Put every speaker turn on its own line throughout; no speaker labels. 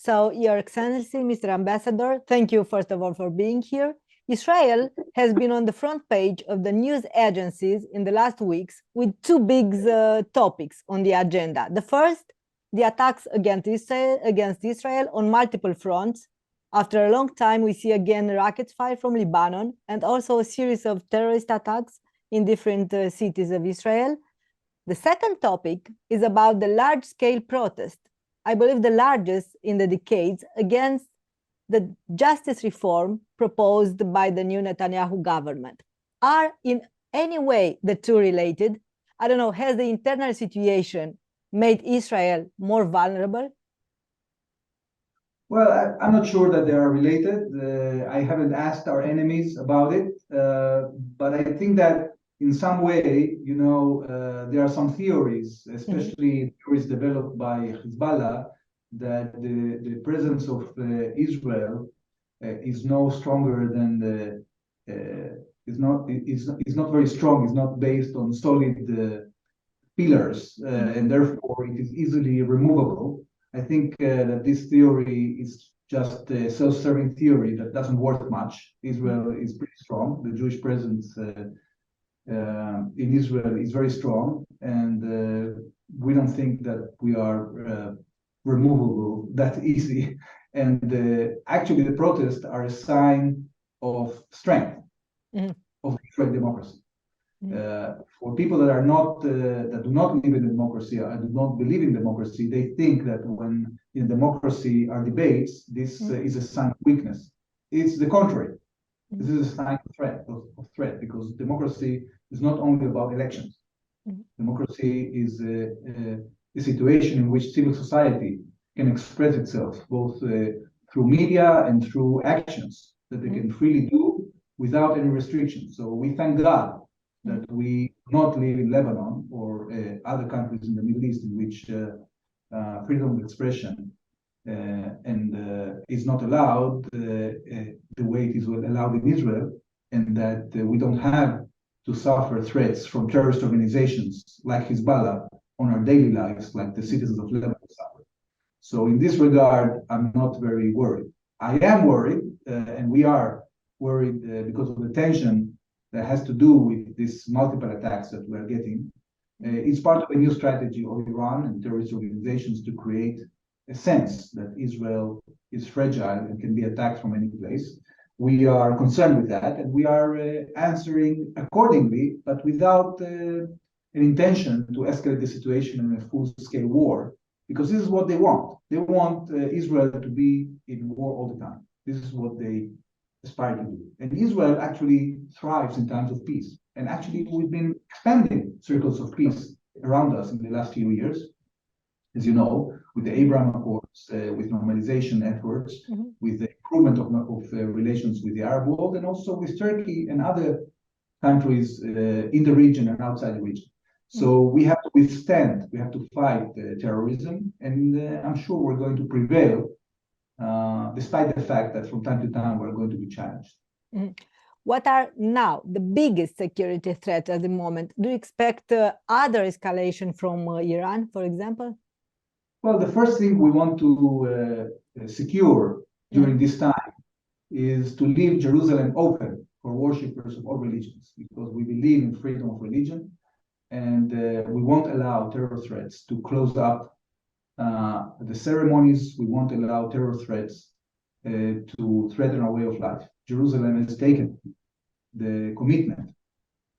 So, Your Excellency, Mr. Ambassador, thank you first of all for being here. Israel has been on the front page of the news agencies in the last weeks with two big topics on the agenda. The first, the attacks against Israel on multiple fronts. After a long time, we see again rockets fired from Lebanon and also a series of terrorist attacks in different cities of Israel. The second topic is about the large-scale protest, I believe the largest in the decades, against the justice reform proposed by the new Netanyahu government. Are in any way the two related? I don't know, has the internal situation made Israel more vulnerable?
Well, I'm not sure that they are related. I haven't asked our enemies about it, but I think that in some way, there are some theories, especially theories developed by Hezbollah, that the presence of Israel is no stronger than is not very strong. Is not based on solid pillars, and therefore it is easily removable. I think that this theory is just a self-serving theory that doesn't work much. Israel is pretty strong. The Jewish presence in Israel is very strong, and we don't think that we are removable that easy. And actually, the protests are a sign of strength of Israeli democracy. For people that are not that do not live in democracy and do not believe in democracy, they think that when in democracy are debates, this is a sign of weakness. It's the contrary. This is a sign of threat, because democracy is not only about elections. Democracy is a situation in which civil society can express itself both through media and through actions that they can freely do without any restrictions. So we thank God that we do not live in Lebanon or other countries in the Middle East in which freedom of expression is not allowed the way it is allowed in Israel, and that we don't have to suffer threats from terrorist organizations like Hezbollah on our daily lives, like the citizens of Lebanon suffer. So in this regard, I'm not very worried. I am worried, and we are worried because of the tension that has to do with these multiple attacks that we are getting. It's part of a new strategy of Iran and terrorist organizations to create a sense that Israel is fragile and can be attacked from any place. We are concerned with that, and we are answering accordingly, but without an intention to escalate the situation in a full-scale war, because this is what they want. They want Israel to be in war all the time. This is what they aspire to do. And Israel actually thrives in times of peace. And actually, we've been expanding circles of peace around us in the last few years, as you know, with the Abraham Accords, with normalization efforts, with the improvement of relations with the Arab world, and also with Turkey and other countries in the region and outside the region. So we have to withstand, we have to fight terrorism, and I'm sure we're going to prevail, despite the fact that from time to time we're going to be challenged.
What are now the biggest security threats at the moment? Do you expect other escalation from Iran, for example?
Well, the first thing we want to secure during this time is to leave Jerusalem open for worshippers of all religions, because we believe in freedom of religion, and we won't allow terror threats to close up the ceremonies. We won't allow terror threats to threaten our way of life. Jerusalem has taken the commitment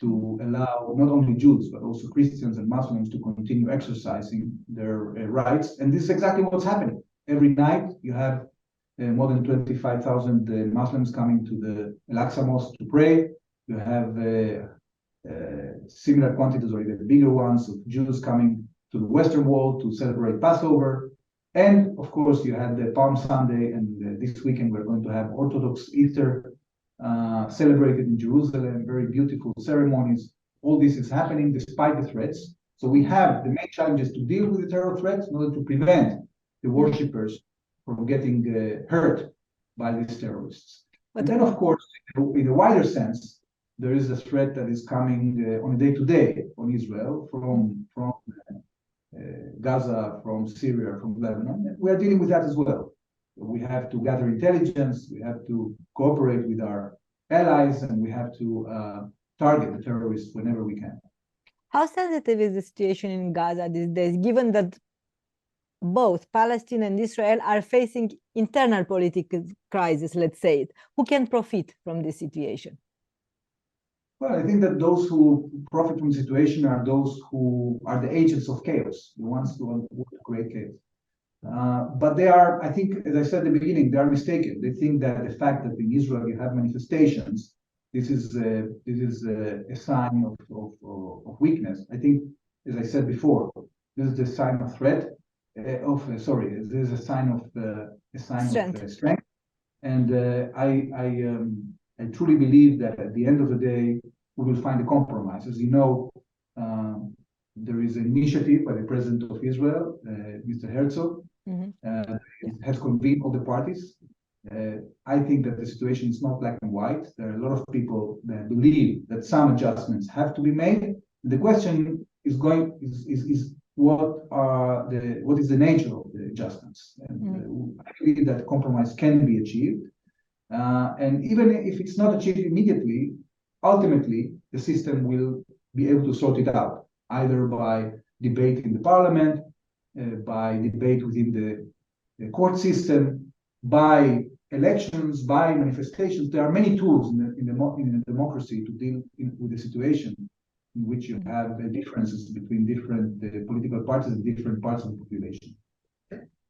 to allow not only Jews, but also Christians and Muslims to continue exercising their rights. And this is exactly what's happening. Every night you have more than 25,000 Muslims coming to the Al-Aqsa Mosque to pray. You have similar quantities or even bigger ones of Jews coming to the Western Wall to celebrate Passover. And of course, you had the Palm Sunday, and this weekend we're going to have Orthodox Easter celebrated in Jerusalem, very beautiful ceremonies. All this is happening despite the threats. So we have the main challenges to deal with the terror threats in order to prevent the worshippers from getting hurt by these terrorists. And then, of course, in a wider sense, there is a threat that is coming on a day-to-day on Israel from Gaza, from Syria, from Lebanon. We are dealing with that as well. we have to gather intelligence, we have to cooperate with our allies, and we have to target the terrorists whenever we can.
How sensitive is the situation in Gaza these days, given that both Palestine and Israel are facing internal political crisis, let's say it? Who can profit from this situation?
Well, I think that those who profit from the situation are those who are the agents of chaos, the ones who want to create chaos. But they are, I think, as I said at the beginning, they are mistaken. They think that the fact that in Israel you have manifestations, this is a sign of weakness. I think, as I said before, this is a sign of threat. This is a sign of strength. And I truly believe that at the end of the day, we will find a compromise. As you know, there is an initiative by the President of Israel, Mr. Herzog, has convened all the parties. I think that the situation is not black and white. There are a lot of people that believe that some adjustments have to be made. The question is what is the nature of the adjustments? And I believe that compromise can be achieved. And even if it's not achieved immediately, ultimately the system will be able to sort it out, either by debate in the parliament, by debate within the court system, by elections, by manifestations. There are many tools in a democracy to deal with the situation in which you have differences between different political parties and different parts of the population.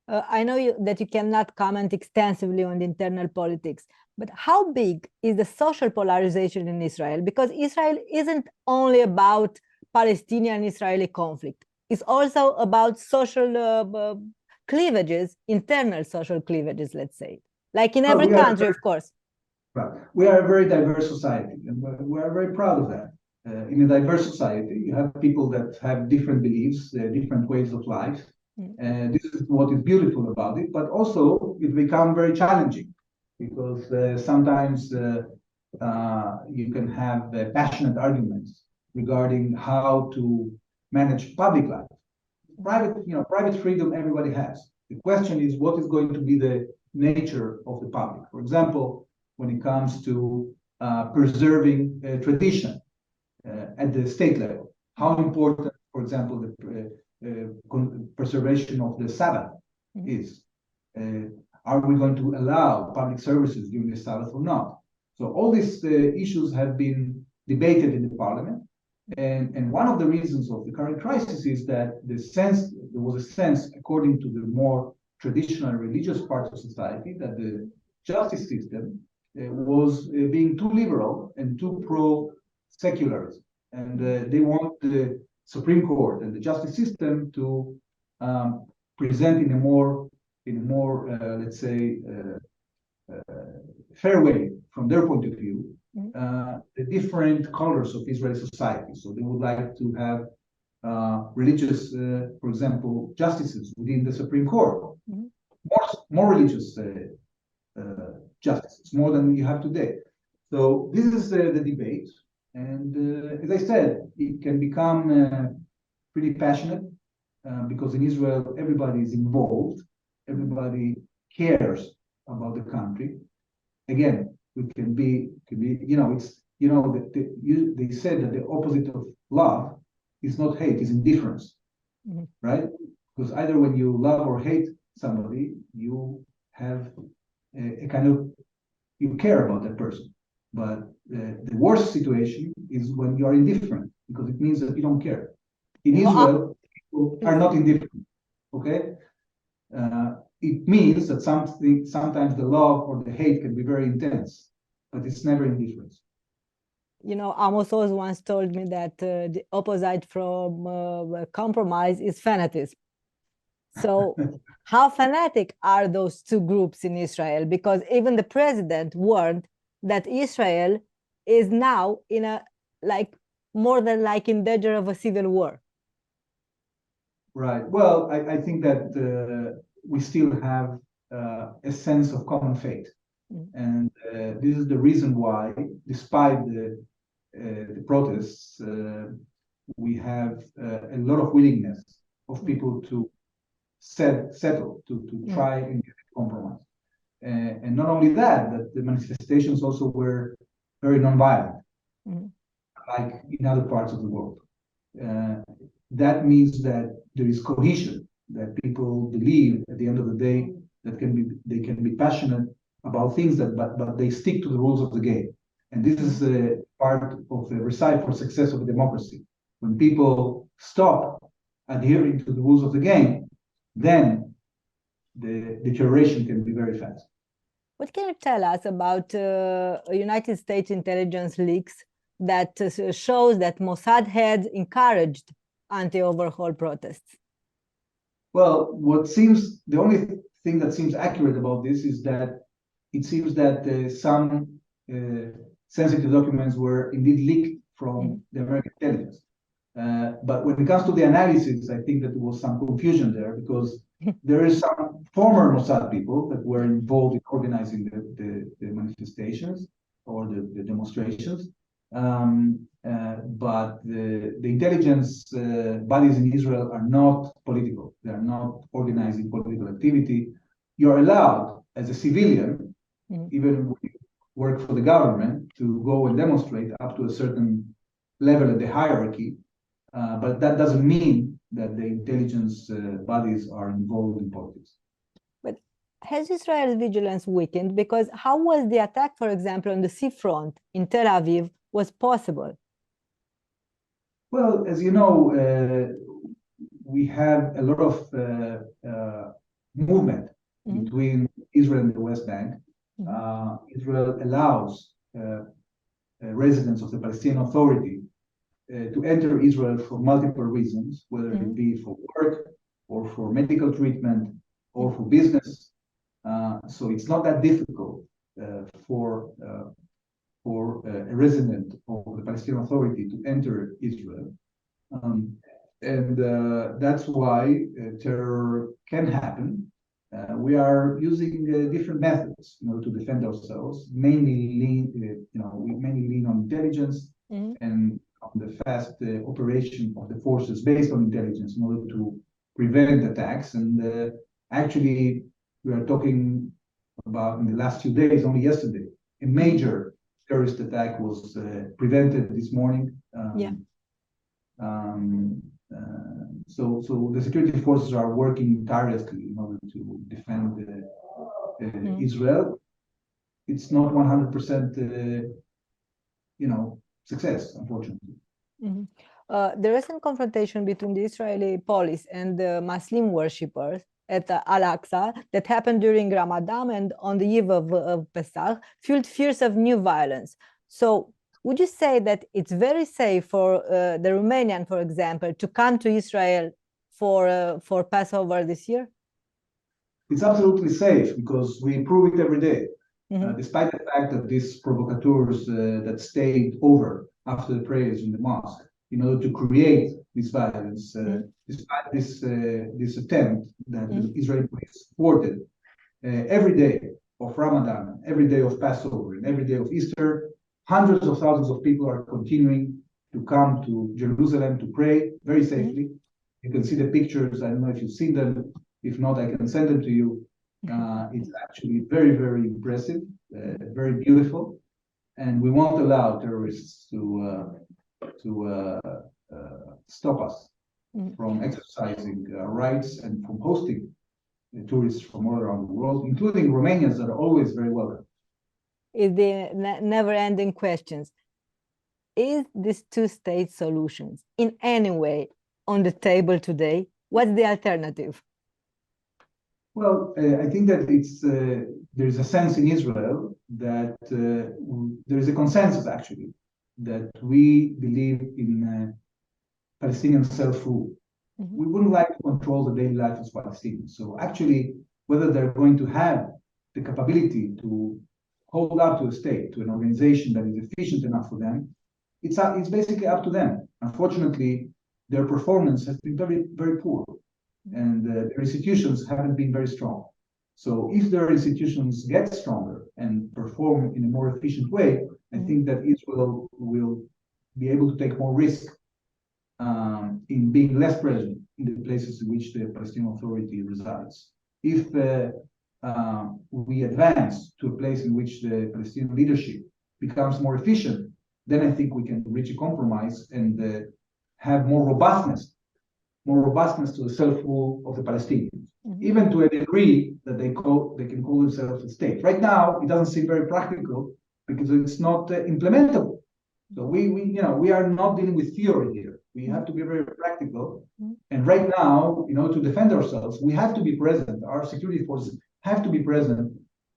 I know that you cannot comment extensively on the internal politics, but how big is the social polarization in Israel? Because Israel isn't only about Palestinian-Israeli conflict. It's also about social cleavages, internal social cleavages, let's say, like in every country, of course.
Right. We are a very diverse society, and we are very proud of that. In a diverse society, you have people that have different beliefs, different ways of life. This is what is beautiful about it, but also it becomes very challenging because sometimes you can have passionate arguments regarding how to manage public life. Private freedom everybody has. The question is what is going to be the nature of the public. For example, when it comes to preserving tradition at the state level, how important, for example, the preservation of the Sabbath is. Are we going to allow public services during the Sabbath or not? So all these issues have been debated in the parliament. And one of the reasons of the current crisis is that there was a sense, according to the more traditional religious parts of society, that the justice system was being too liberal and too pro-secularism. And they want the Supreme Court and the justice system to present in a more let's say, fair way from their point of view, the different colors of Israeli society. So they would like to have religious, for example, justices within the Supreme Court, more religious justices, more than you have today. So this is the debate. And as I said, it can become pretty passionate because in Israel, everybody is involved. Everybody cares about the country. Again, we can be, they said that the opposite of love is not hate, is indifference, right? Because either when you love or hate somebody, you have a kind of, you care about that person. But the worst situation is when you are indifferent, because it means that you don't care. In Israel, people are not indifferent, okay? It means that sometimes the love or the hate can be very intense, but it's never indifference.
You know, Amos Oz once told me that the opposite from compromise is fanatism. So how fanatic are those two groups in Israel? Because even the president warned that Israel is now in a, more than in danger of a civil war.
Right. Well, I think that we still have a sense of common fate. And this is the reason why, despite the protests, we have a lot of willingness of people to settle, to try and get a compromise. And not only that, but the manifestations also were very nonviolent, like in other parts of the world. That means that there is cohesion, that people believe at the end of the day that they can be passionate about things but they stick to the rules of the game. And this is a part of the recipe for success of a democracy. When people stop adhering to the rules of the game, then the deterioration can be very fast.
What can you tell us about United States intelligence leaks that shows that Mossad had encouraged anti-overhaul protests?
Well, the only thing that seems accurate about this is that it seems that some sensitive documents were indeed leaked from the American intelligence. But when it comes to the analysis, I think that there was some confusion there, because there is some former Mossad people that were involved in organizing the manifestations or the demonstrations. But the intelligence bodies in Israel are not political. They are not organizing political activity. You're allowed as a civilian, even when you work for the government, to go and demonstrate up to a certain level of the hierarchy. But that doesn't mean that the intelligence bodies are involved in politics.
But has Israel's vigilance weakened? Because how was the attack, for example, on the seafront in Tel Aviv was possible?
Well, as you know, we have a lot of movement between Israel and the West Bank. Israel allows residents of the Palestinian Authority to enter Israel for multiple reasons, whether it be for work or for medical treatment or for business. So it's not that difficult for a resident of the Palestinian Authority to enter Israel. And that's why terror can happen. We are using different methods, to defend ourselves. We mainly lean on intelligence and on the fast operation of the forces based on intelligence in order to prevent attacks. And actually, we are talking about, in the last few days, only yesterday, a major terrorist attack was prevented this morning. So the security forces are working tirelessly in order to defend Israel. It's not 100%, success, unfortunately.
The recent confrontation between the Israeli police and the Muslim worshippers at Al-Aqsa that happened during Ramadan and on the eve of Pesach fueled fears of new violence. So would you say that it's very safe for the Romanian, for example, to come to Israel for Passover this year?
It's absolutely safe, because we prove it every day. Despite the fact that these provocateurs that stayed over after the prayers in the mosque in order to create this violence, despite this attempt that the Israeli police thwarted, every day of Ramadan, every day of Passover, and every day of Easter, hundreds of thousands of people are continuing to come to Jerusalem to pray very safely. You can see the pictures. I don't know if you've seen them. If not, I can send them to you. It's actually very, very impressive, very beautiful. And we won't allow terrorists to stop us from exercising our rights and from hosting tourists from all around the world, including Romanians that are always very welcome.
Is the never-ending questions. Is this two-state solutions in any way on the table today? What's the alternative?
Well, I think that there's a sense in Israel that there is a consensus, actually, that we believe in Palestinian self-rule. We wouldn't like to control the daily life of Palestinians. So actually, whether they're going to have the capability to hold up to a state, to an organization that is efficient enough for them, it's basically up to them. Unfortunately, their performance has been very, very poor, and their institutions haven't been very strong. So if their institutions get stronger and perform in a more efficient way, I think that Israel will be able to take more risk in being less present in the places in which the Palestinian Authority resides. If we advance to a place in which the Palestinian leadership becomes more efficient, then I think we can reach a compromise and have more robustness to the self-rule of the Palestinians, even to a degree that they can call themselves a state. Right now, it doesn't seem very practical because it's not implementable. So we are not dealing with theory here. We have to be very practical. And right now, in order to defend ourselves, we have to be present. Our security forces have to be present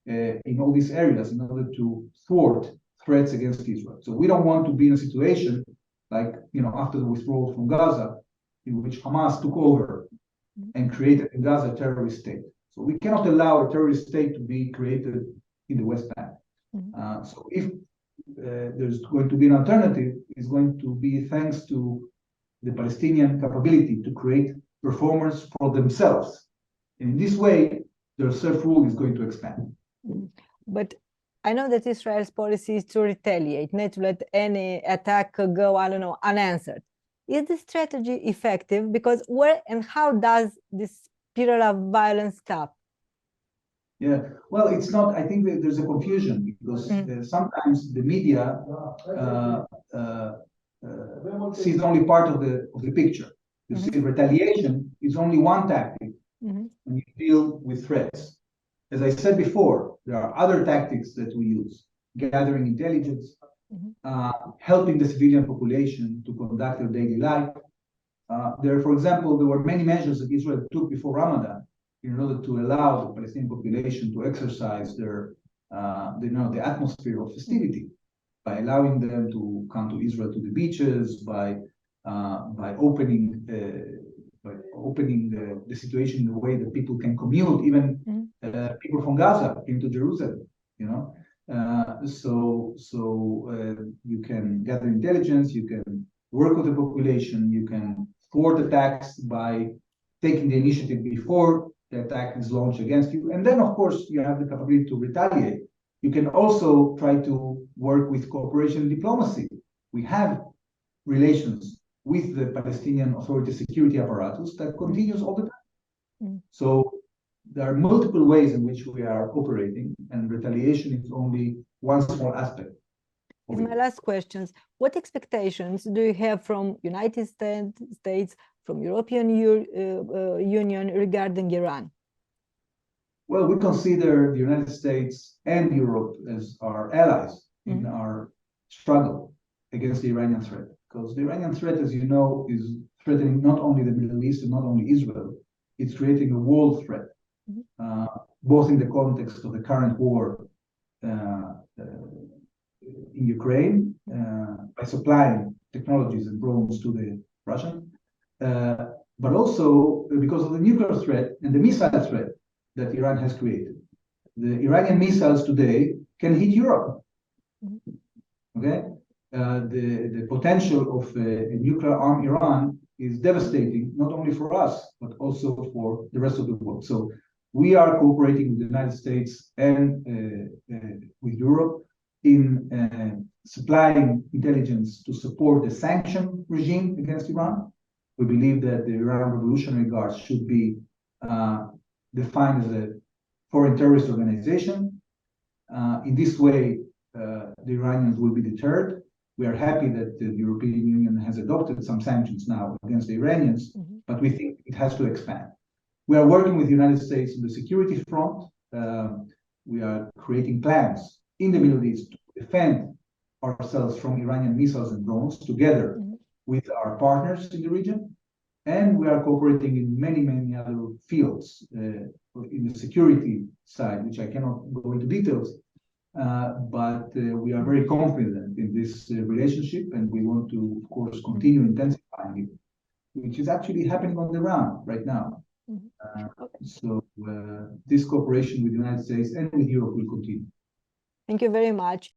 in all these areas in order to thwart threats against Israel. So we don't want to be in a situation like, after the withdrawal from Gaza, in which Hamas took over and created in Gaza a terrorist state. So we cannot allow a terrorist state to be created in the West Bank. So if there's going to be an alternative, it's going to be thanks to the Palestinian capability to create performance for themselves. And in this way, their self-rule is going to expand.
But I know that Israel's policy is to retaliate, not to let any attack go, unanswered. Is this strategy effective? Because where and how does this spiral of violence stop?
Yeah, well, it's not. I think that there's a confusion because sometimes the media sees only part of the picture. You see, retaliation is only one tactic when you deal with threats. As I said before, there are other tactics that we use: gathering intelligence, helping the civilian population to conduct their daily life. For example, there were many measures that Israel took before Ramadan in order to allow the Palestinian population to exercise the atmosphere of festivity by allowing them to come to Israel to the beaches, by opening the situation in a way that people can commute. Even people from Gaza came to Jerusalem. So you can gather intelligence, you can work with the population, you can thwart attacks by taking the initiative before the attack is launched against you. And then, of course, you have the capability to retaliate. You can also try to work with cooperation and diplomacy. We have relations with the Palestinian Authority security apparatus that continues all the time. So there are multiple ways in which we are operating, and retaliation is only one small aspect.
And my last questions: what expectations do you have from United States, from European Union regarding Iran?
Well, we consider the United States and Europe as our allies in our struggle against the Iranian threat, because the Iranian threat, as you know, is threatening not only the Middle East and not only Israel, it's creating a world threat, both in the context of the current war in Ukraine, by supplying technologies and drones to the Russians, but also because of the nuclear threat and the missile threat that Iran has created. The Iranian missiles today can hit Europe. Okay, the potential of a nuclear armed Iran is devastating, not only for us, but also for the rest of the world. So we are cooperating with the United States and with Europe in supplying intelligence to support the sanction regime against Iran. We believe that the Iran Revolutionary Guards should be defined as a foreign terrorist organization. In this way, the Iranians will be deterred. We are happy that the European Union has adopted some sanctions now against the Iranians, but we think it has to expand. We are working with the United States on the security front. We are creating plans in the Middle East to defend ourselves from Iranian missiles and drones together with our partners in the region. And we are cooperating in many, many other fields in the security side, which I cannot go into details. But we are very confident in this relationship, and we want to, of course, continue intensifying it, which is actually happening on the ground right now. So this cooperation with the United States and with Europe will continue.
Thank you very much.